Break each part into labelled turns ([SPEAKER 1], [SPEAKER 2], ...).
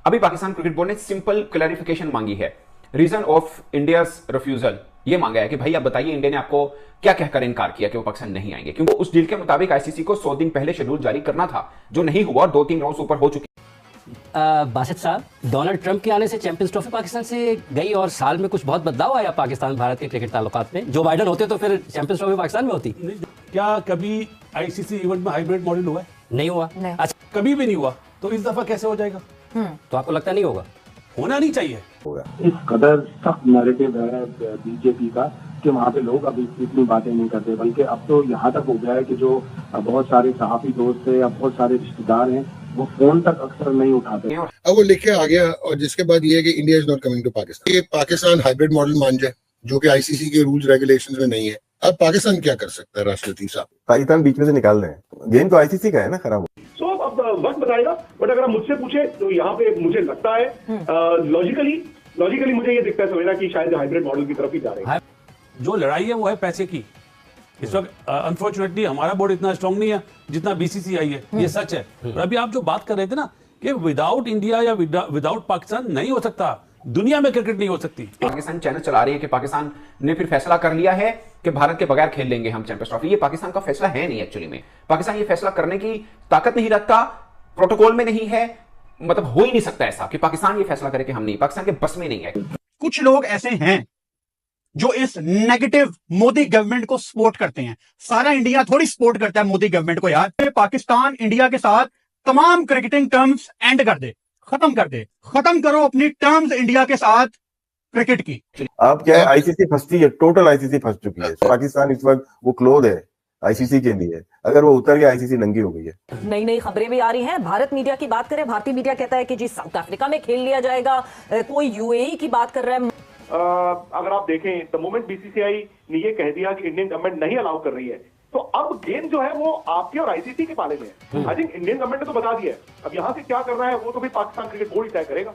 [SPEAKER 1] अभी Pakistan cricket board ने simple clarification मांगी है, रीजन ऑफ इंडियाज रिफ्यूजल ये मांगा है कि भाई आप बताइए इंडिया ने आपको क्या कहकर इनकार किया कि वो पाकिस्तान नहीं आएंगे, क्योंकि उस डील के मुताबिक आईसीसी को 100 दिन पहले शेड्यूल जारी करना था, जो नहीं हुआ। 2-3 राउंड ऊपर हो चुके।
[SPEAKER 2] बासित साहब, डोनाल्ड ट्रंप के आने से चैंपियंस ट्रॉफी पाकिस्तान से गई और साल में कुछ बहुत बदलाव आया पाकिस्तान भारत के क्रिकेट ताल्लुकात में। जो बाइडन होते तो फिर चैंपियंस ट्रॉफी पाकिस्तान में होती।
[SPEAKER 3] क्या कभी आईसीसी इवेंट में हाइब्रिड मॉडल हुआ है?
[SPEAKER 2] नहीं हुआ।
[SPEAKER 3] अच्छा, कभी भी नहीं हुआ, तो इस दफा कैसे हो जाएगा?
[SPEAKER 2] तो आपको लगता नहीं होगा?
[SPEAKER 3] होना नहीं चाहिए।
[SPEAKER 4] इस कदर सख्त नैरेटिव है बीजेपी का कि वहाँ पे लोग अभी इतनी बातें नहीं करते, बल्कि अब तो यहाँ तक हो गया है कि जो बहुत सारे सहाफी दोस्त हैं या बहुत सारे रिश्तेदार हैं वो फोन तक अक्सर नहीं उठाते।
[SPEAKER 5] अब वो लिख के आ गया, और जिसके बाद ये है कि India is not coming to Pakistan. ये पाकिस्तान हाइब्रिड मॉडल मान जाए, जो कि आईसीसी के रूल्स रेगुलेशंस में नहीं है। अब पाकिस्तान क्या कर सकता है? राष्ट्रपति साहब
[SPEAKER 6] पाकिस्तान बीच में से निकाल रहे हैं, गेम तो आईसीसी का है ना खराब।
[SPEAKER 7] सो अब वक्त बताएगा, बट अगर आप मुझसे पूछे तो यहाँ पे मुझे लगता है लॉजिकली मुझे ये दिखता है सवेरा कि शायद हाइब्रिड मॉडल की तरफ ही जा रहे हैं।
[SPEAKER 3] जो लड़ाई है वो है पैसे की। इस वक्त अनफॉर्चुनेटली हमारा बोर्ड इतना स्ट्रांग नहीं है जितना बीसीसीआई है, ये सच है। और अभी आप जो बात कर रहे थे ना कि विदाउट इंडिया या विदाउट पाकिस्तान नहीं हो सकता, दुनिया में क्रिकेट नहीं हो सकती।
[SPEAKER 1] पाकिस्तान चैनल चला रही है कि पाकिस्तान ने फिर फैसला कर लिया है कि भारत के बगैर खेल लेंगे हम चैंपियंस ट्रॉफी। ये पाकिस्तान का फैसला है नहीं। एक्चुअली में पाकिस्तान ये फैसला करने की ताकत नहीं रखता, प्रोटोकॉल में नहीं है, मतलब हो ही नहीं सकता ऐसा कि पाकिस्तान ये फैसला करे कि हम नहीं, पाकिस्तान के बस में नहीं है।
[SPEAKER 8] कुछ लोग ऐसे हैं जो इस नेगेटिव मोदी गवर्नमेंट को सपोर्ट करते हैं। सारा इंडिया थोड़ी सपोर्ट करता है मोदी गवर्नमेंट को यार। पाकिस्तान इंडिया के साथ तमाम क्रिकेटिंग टर्म्स एंड कर दे, खत्म कर दे, खत्म करो अपनी टर्म्स इंडिया के साथ क्रिकेट की।
[SPEAKER 6] अब क्या है, आईसीसी फंसती है, टोटल आईसीसी फंस चुकी है। पाकिस्तान इस वक्त वो क्लोज है आईसीसी के लिए, अगर वो उतर गया आईसीसी नंगी हो गई है।
[SPEAKER 9] नई नई खबरें भी आ रही हैं। भारत मीडिया की बात करें, भारतीय मीडिया कहता है कि जी साउथ अफ्रीका में खेल लिया जाएगा, कोई यूएई की बात कर रहा है।
[SPEAKER 7] अगर आप देखें द मोमेंट बीसीसीआई ने ये कह दिया कि इंडियन गवर्नमेंट नहीं अलाउ कर रही है, तो अब गेम जो है वो आपके और आईसीसी के पाले में है। आई थिंक इंडियन गवर्नमेंट ने तो बता दिया है, अब यहाँ से क्या करना है वो तो भी पाकिस्तान क्रिकेट बोर्ड ही तय करेगा।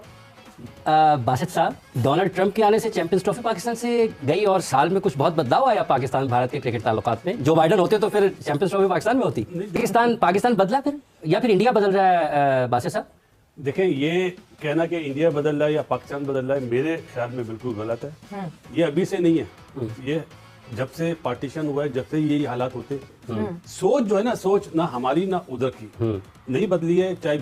[SPEAKER 2] बासित साहब, डोनाल्ड ट्रंप के आने से चैंपियंस ट्रॉफी पाकिस्तान से गई और साल में कुछ बहुत बदलाव आया पाकिस्तान भारत के क्रिकेट ताल्लुकात में। जो बाइडन होते तो फिर चैंपियंस ट्रॉफी पाकिस्तान में होती। पाकिस्तान बदला फिर, या फिर इंडिया बदल रहा है? बासित साहब
[SPEAKER 3] देखें, ये कहना कि इंडिया बदल रहा है या पाकिस्तान बदल रहा है मेरे ख्याल में बिल्कुल गलत है। ये अभी से नहीं है, ये जब से पार्टीशन हुआ है, जब से यही हालात होते, सोच जो है ना, सोच ना हमारी ना उधर की नहीं बदली है। चाहे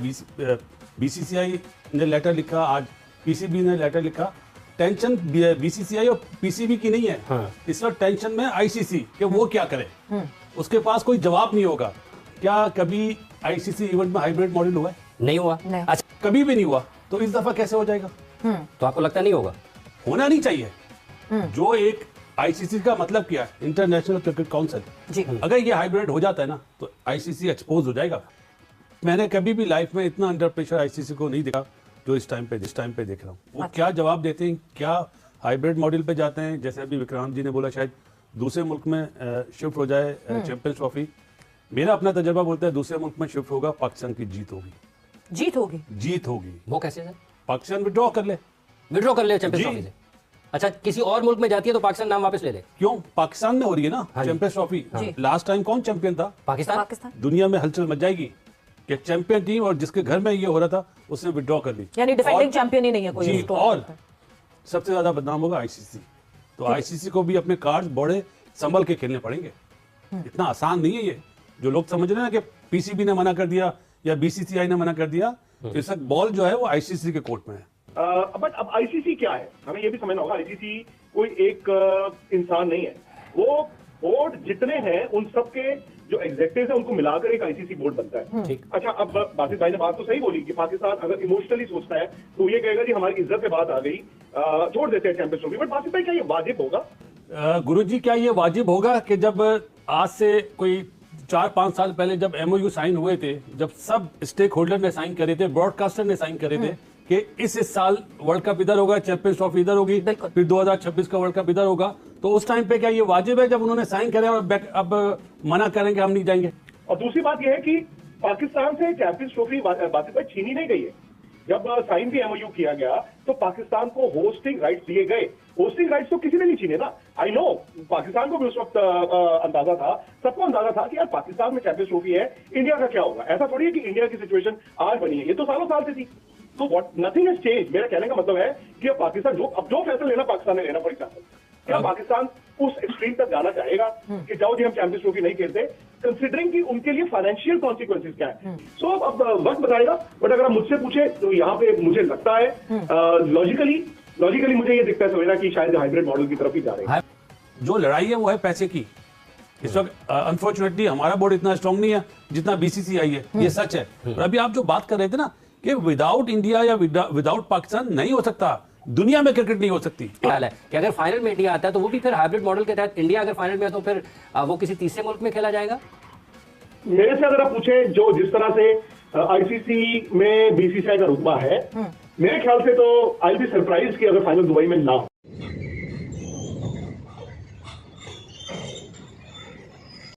[SPEAKER 3] बीसीसीआई ने लेटर लिखा, आज पीसीबी ने लेटर लिखा, टेंशन बीसीसीआई और पीसीबी की नहीं है। इस वक्त टेंशन में आईसीसी कि वो क्या करे, उसके पास कोई जवाब नहीं होगा। क्या कभी आईसीसी इवेंट में हाइब्रिड मॉडल हुआ है?
[SPEAKER 2] नहीं हुआ।
[SPEAKER 3] अच्छा, कभी भी नहीं हुआ, तो इस दफा कैसे हो जाएगा?
[SPEAKER 2] तो आपको लगता नहीं होगा?
[SPEAKER 3] होना नहीं चाहिए। जो एक आईसीसी का मतलब क्या है, इंटरनेशनल क्रिकेट काउंसिल, अगर ये हाइब्रिड हो जाता है ना तो आईसीसी एक्सपोज हो जाएगा। मैंने कभी भी लाइफ में इतना अंडर प्रेशर आईसीसी को नहीं देखा जो इस टाइम पे देख रहा हूँ। वो क्या जवाब देते हैं, क्या हाइब्रिड मॉडल पे जाते हैं। जैसे अभी विक्रांत जी ने बोला शायद दूसरे मुल्क में शिफ्ट हो जाए चैंपियंस ट्रॉफी। मेरा अपना तजर्बा बोलता है दूसरे मुल्क में शिफ्ट होगा, पाकिस्तान की जीत होगी। जीत होगी।
[SPEAKER 2] वो कैसे सर?
[SPEAKER 3] पाकिस्तान विड्रॉ कर ले
[SPEAKER 2] चैंपियंस ट्रॉफी से। अच्छा, किसी और मुल्क में जाती है तो पाकिस्तान नाम वापस ले ले?
[SPEAKER 3] क्यों? पाकिस्तान में हो रही है ना चैंपियंस ट्रॉफी। लास्ट टाइम कौन चैंपियन था?
[SPEAKER 2] पाकिस्तान।
[SPEAKER 3] दुनिया में हलचल मच जाएगी कि चैंपियन टीम और जिसके घर में ये हो रहा था उसने विड्रॉ कर ली,
[SPEAKER 9] यानी डिफेंडिंग चैंपियन ही नहीं है कोई।
[SPEAKER 3] और सबसे ज्यादा बदनाम होगा आईसीसी। तो आईसीसी को भी अपने कार्ड बड़े संभल के खेलने पड़ेंगे। इतना आसान नहीं है ये जो लोग समझ रहे हैं ना कि पीसीबी ने मना कर दिया या बीसीसीआई ने मना कर दिया। इस वक्त बॉल जो है वो आईसीसी के कोर्ट में है।
[SPEAKER 7] बट अब आईसीसी क्या है, हमें ये भी समझना होगा। आईसीसी कोई एक इंसान नहीं है, वो बोर्ड जितने हैं उन सबके जो एग्जेक्टिव है उनको मिलाकर एक आईसीसी बोर्ड बनता है। अच्छा, अब बासित भाई ने बात तो सही बोली कि पाकिस्तान अगर इमोशनली सोचता है तो ये कहेगा जी हमारी इज्जत पे बात आ गई, छोड़ देते हैं चैंपियंस ट्रॉफी। बट बासित भाई क्या ये वाजिब होगा?
[SPEAKER 3] गुरुजी, क्या ये वाजिब होगा कि जब आज से कोई 4-5 साल पहले जब एमओयू साइन हुए थे, जब सब स्टेक होल्डर ने साइन करे थे, ब्रॉडकास्टर ने साइन करे थे कि इस साल वर्ल्ड कप इधर होगा, चैंपियंस ट्रॉफी इधर होगी, फिर 2026 का वर्ल्ड कप इधर होगा, तो उस टाइम पे क्या ये वाजिब है जब उन्होंने साइन करे और अब मना करेंगे हम नहीं जाएंगे?
[SPEAKER 7] और दूसरी बात यह है कि पाकिस्तान से चैंपियंस ट्रॉफी बासित भाई छीनी नहीं गई है। जब साइन भी एमओयू किया गया तो पाकिस्तान को होस्टिंग राइट्स दिए गए। होस्टिंग राइट्स तो किसी ने नहीं छीने ना। आई नो, पाकिस्तान को भी उस वक्त अंदाजा था, सबको अंदाजा था कि यार पाकिस्तान में चैंपियंस ट्रॉफी है, इंडिया का क्या होगा। ऐसा थोड़ी है कि इंडिया की सिचुएशन आज बनी है, ये तो सालों साल से थी। तो व्हाट नथिंग हैज चेंज। मेरा कहने का मतलब है कि अब पाकिस्तान अब जो फैसला लेना पाकिस्तान ने लेना, फॉर एग्जाम्पल, क्या पाकिस्तान उस एक्सट्रीम तक जाना चाहेगा कि जाओ जी हम चैंपियंस ट्रॉफी नहीं खेलते, कंसिडरिंग कि उनके लिए फाइनेंशियल कॉन्सिक्वेंसेस क्या है। सो अब वक्त बताएगा, बट अगर आप मुझसे पूछे तो यहाँ पे मुझे लगता है लॉजिकली मुझे ये दिखता है सवेरा कि शायद हाइब्रिड मॉडल की तरफ ही जा रहे हैं।
[SPEAKER 3] जो लड़ाई है वो है पैसे की। इस वक्त अनफॉर्चुनेटली हमारा बोर्ड इतना स्ट्रांग नहीं है जितना बीसीसीआई है, ये सच है। और अभी आप जो बात कर रहे थे ना कि विदाउट इंडिया या विदाउट पाकिस्तान नहीं हो सकता, दुनिया में क्रिकेट नहीं हो सकती।
[SPEAKER 2] ख्याल है कि अगर फाइनल में इंडिया आता है तो वो भी फिर हाइब्रिड मॉडल के तहत, इंडिया अगर फाइनल में है तो फिर वो किसी तीसरे मुल्क में खेला जाएगा।
[SPEAKER 7] मेरे से अगर आप पूछे जो जिस तरह से आईसीसी में बीसीसीआई का रुतबा है, मेरे ख्याल से तो आई बी सरप्राइज कि अगर फाइनल दुबई में ना हो।